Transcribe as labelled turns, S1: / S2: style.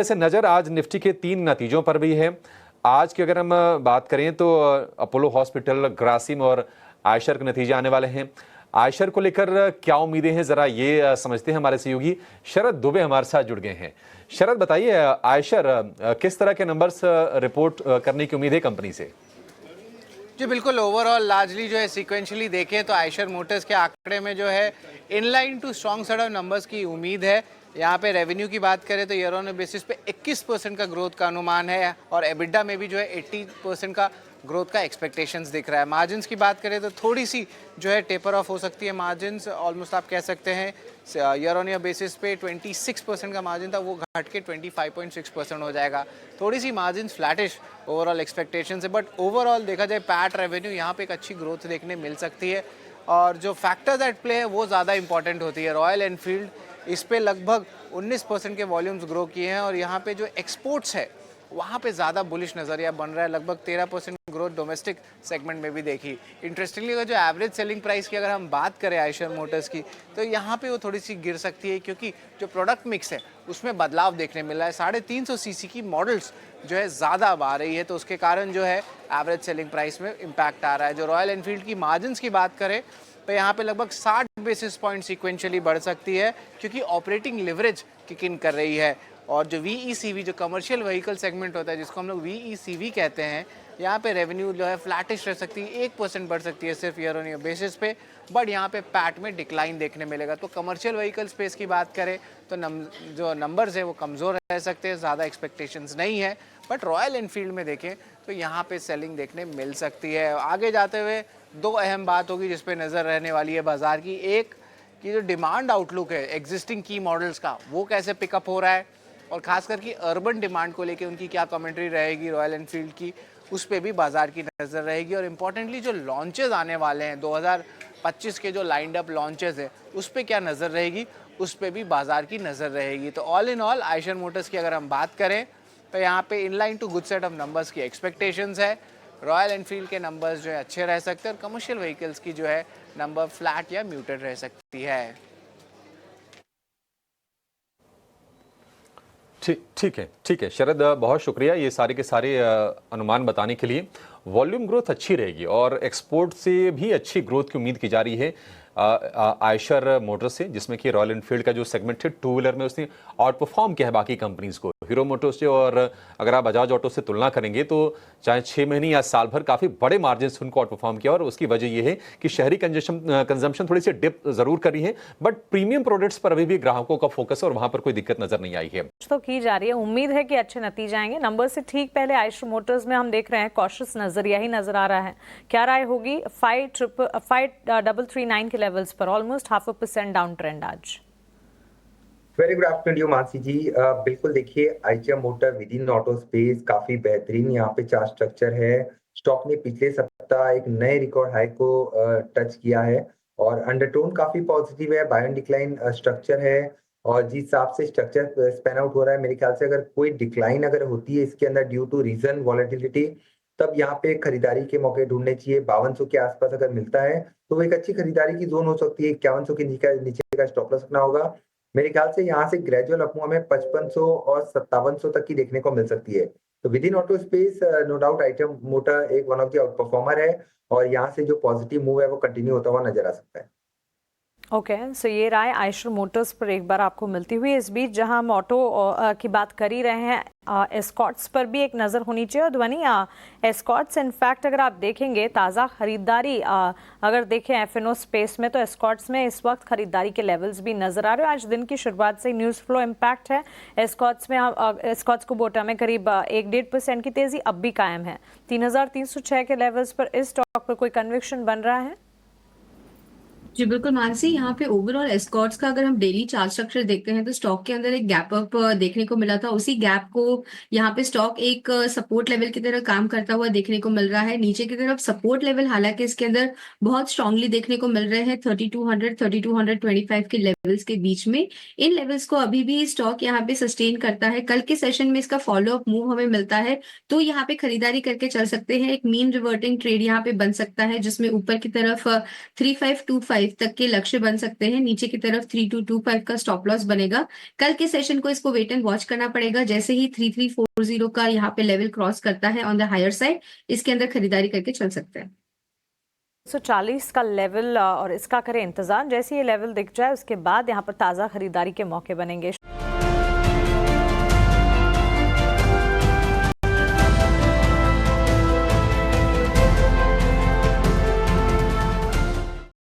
S1: जैसे नज़र आज निफ्टी के 3 नतीजों पर भी है। आज की अगर हम बात करें तो अपोलो हॉस्पिटल, ग्रासिम और आयशर के नतीजे आने वाले हैं। आयशर को लेकर क्या उम्मीदें हैं, ज़रा ये समझते हैं। हमारे सहयोगी शरद दुबे हमारे साथ जुड़ गए हैं। शरद, बताइए आयशर किस तरह के नंबर्स रिपोर्ट करने की उम्मीद है कंपनी से?
S2: जी बिल्कुल, ओवरऑल लार्जली जो है सीक्वेंशियली देखें तो आयशर मोटर्स के आंकड़े में जो है inline to strong set of numbers की उम्मीद है। यहाँ पे रेवेन्यू की बात करें तो ईयर ऑन बेसिस पे 21% का ग्रोथ का अनुमान है और एबिडा में भी जो है 80% का ग्रोथ का एक्सपेक्टेशंस दिख रहा है। मार्जिन्स की बात करें तो थोड़ी सी जो है टेपर ऑफ हो सकती है मार्जिन्स, ऑलमोस्ट आप कह सकते हैं ईयर ऑन ईयर बेसिस पे 26% का मार्जिन था, वो घट के 25.6% हो जाएगा। थोड़ी सी मार्जिन्स फ्लैटिश ओवरऑल एक्सपेक्टेशन है, बट ओवरऑल देखा जाए पैट रेवेन्यू यहाँ पे एक अच्छी ग्रोथ देखने मिल सकती है। और जो फैक्टर्स एट प्ले है वो ज़्यादा इंपॉर्टेंट होती है। रॉयल एनफील्ड इस पे लगभग 19% के वॉल्यूम्स ग्रो किए हैं और यहाँ पे जो एक्सपोर्ट्स है वहाँ पे ज़्यादा बुलिश नज़रिया बन रहा है। लगभग 13% ग्रोथ डोमेस्टिक सेगमेंट में भी देखी। इंटरेस्टिंगली अगर जो एवरेज सेलिंग प्राइस की अगर हम बात करें आयशर मोटर्स की, तो यहाँ पे वो थोड़ी सी गिर सकती है क्योंकि जो प्रोडक्ट मिक्स है उसमें बदलाव देखने मिल रहा है। 350 सीसी की मॉडल्स जो है ज़्यादा अब आ रही है, तो उसके कारण जो है एवरेज सेलिंग प्राइस में इम्पैक्ट आ रहा है। जो रॉयल एनफील्ड की मार्जिन्स की बात करें तो यहाँ पे लगभग 60 बेसिस पॉइंट सीक्वेंशियली बढ़ सकती है क्योंकि ऑपरेटिंग लिवरेज किक इन कर रही है। और जो VECV जो कमर्शियल व्हीकल सेगमेंट होता है जिसको हम लोग VECV कहते हैं, यहाँ पे रेवेन्यू जो है फ्लैटिश रह सकती है, 1% बढ़ सकती है सिर्फ ईयर ऑन ईयर बेसिस पे, बट यहाँ पे पैट में डिक्लाइन देखने मिलेगा। तो कमर्शियल व्हीकल स्पेस की बात करें तो जो नंबर्स है वो कमज़ोर रह सकते हैं, ज़्यादा एक्सपेक्टेशंस नहीं है। बट रॉयल एनफील्ड में देखें तो यहाँ पे सेलिंग देखने मिल सकती है। आगे जाते हुए दो अहम बात होगी जिस पे नज़र रहने वाली है बाजार की। एक कि जो डिमांड आउटलुक है एग्जिस्टिंग की मॉडल्स का वो कैसे पिकअप हो रहा है, और खास करके अर्बन डिमांड को लेके उनकी क्या कमेंट्री रहेगी रॉयल एनफील्ड की, उस पर भी बाजार की नज़र रहेगी। और इम्पॉर्टेंटली जो लॉन्चेस आने वाले हैं 2025 के जो लाइंड अप लॉन्चेस है उस पर क्या नज़र रहेगी, उस पर भी बाजार की नज़र रहेगी। तो all in all Eicher Motors की अगर हम बात करें तो यहाँ पे inline to good set of numbers की एक्सपेक्टेशंस है। रॉयल एनफील्ड के नंबर्स जो है अच्छे रह सकते हैं और कमर्शियल व्हीकल्स की जो है नंबर फ्लैट या म्यूटेड रह सकती है।
S1: ठीक है शरद, बहुत शुक्रिया ये सारे के सारे अनुमान बताने के लिए। वॉल्यूम ग्रोथ अच्छी रहेगी और एक्सपोर्ट से भी अच्छी ग्रोथ की उम्मीद की जा रही है आयशर मोटर्स से, जिसमें कि रॉयल एनफील्ड का जो सेगमेंट है टू व्हीलर में उसने आउट परफॉर्म किया है बाकी कंपनीज को, हीरो मोटर्स से। और अगर आप बजाज ऑटो से तुलना करेंगे तो चाहे 6 महीने या साल भर काफ़ी बड़े मार्जिन से उनको आउट परफॉर्म किया। और उसकी वजह यह है कि शहरी कंजम्पशन थोड़ी सी डिप जरूर करी है, बट प्रीमियम प्रोडक्ट्स पर अभी भी ग्राहकों का फोकस है और वहां पर कोई दिक्कत नजर नहीं आई है।
S3: तो की जा रही है, उम्मीद है कि अच्छे नतीजे आएंगे। नंबर से ठीक पहले आयशर मोटर्स में हम देख रहे हैं कॉशियस नजरिया ही नजर आ रहा है। क्या राय होगी 5339 के लेवल्स पर, ऑलमोस्ट 0.5% डाउन ट्रेंड आज।
S4: Very good afternoon Mansi ji. बिल्कुल देखिए Eicher motor within auto space काफी बेहतरीन यहाँ पे चार्ट स्ट्रक्चर है। स्टॉक ने पिछले सप्ताह एक नए रिकॉर्ड हाई को टच किया है और अंडरटोन काफी पॉजिटिव है, बाय एंड डिक्लाइन स्ट्रक्चर है। और जिस हिसाब से स्ट्रक्चर स्पैन आउट हो रहा है, मेरे ख्याल से अगर कोई डिक्लाइन अगर होती है इसके अंदर ड्यू टू रीजन वॉलेटिलिटी, तब यहाँ पे खरीदारी के मौके ढूंढने चाहिए। 5200 के आसपास अगर मिलता है तो वो एक अच्छी खरीदारी की जोन हो सकती है। 5100 के नीचे का स्टॉप लॉस रखना होगा। मेरे ख्याल से यहाँ से ग्रेजुअल अपमूव हमें 5500 और 5700 तक की देखने को मिल सकती है। तो within auto space no doubt आइटम मोटर एक one of the outperformer है और यहाँ से जो पॉजिटिव मूव है वो कंटिन्यू होता हुआ नजर आ सकता है।
S3: ओके, सो ये राय आयशर मोटर्स पर एक बार आपको मिलती हुई। इस बीच जहां हम ऑटो की बात कर ही रहे हैं, एस्कॉर्ट्स पर भी एक नज़र होनी चाहिए। और ध्वनि, एस्कॉर्ट्स इनफैक्ट अगर आप देखेंगे ताज़ा खरीदारी अगर देखें एफएनओ स्पेस में, तो एस्कॉर्ट्स में इस वक्त खरीदारी के लेवल्स भी नज़र आ रहे हैं। आज दिन की शुरुआत से न्यूज़ फ्लो इम्पैक्ट है एस्कॉर्ट्स में। एस्कॉर्ट्स को बोटा में करीब 1-1.5% की तेज़ी अब भी कायम है 3306 के लेवल्स पर। इस स्टॉक पर कोई कन्विक्शन बन रहा है?
S5: जी बिल्कुल मानसी, यहाँ पे ओवरऑल एस्कॉर्ट्स का अगर हम डेली चार्ट स्ट्रक्चर देखते हैं तो स्टॉक के अंदर एक गैप अप देखने को मिला था। उसी गैप को यहाँ पे स्टॉक एक सपोर्ट लेवल की तरह काम करता हुआ देखने को मिल रहा है। नीचे की तरफ सपोर्ट लेवल हालांकि इसके अंदर बहुत स्ट्रांगली देखने को मिल रहे हैं 3200 3225 के लेवल्स के बीच में। इन लेवल्स को अभी भी स्टॉक यहाँ पे सस्टेन करता है। कल के सेशन में इसका फॉलो अप मूव हमें मिलता है तो यहाँ पे खरीदारी करके चल सकते हैं। एक मीन रिवर्टिंग ट्रेड यहाँ पे बन सकता है जिसमें ऊपर की तरफ 3525 225 तक के लक्ष्य बन सकते हैं। नीचे की तरफ 3225 का स्टॉप लॉस बनेगा। कल के सेशन को इसको वेट एंड वॉच करना पड़ेगा। जैसे ही 3340 का यहाँ पे लेवल क्रॉस करता है ऑन द हायर साइड, इसके अंदर खरीदारी करके चल सकते हैं।
S3: 140 का लेवल और इसका करें इंतजार। जैसे ये लेवल दिख जाए उसके बाद यहाँ पर ताज़ा खरीदारी के मौके बनेंगे।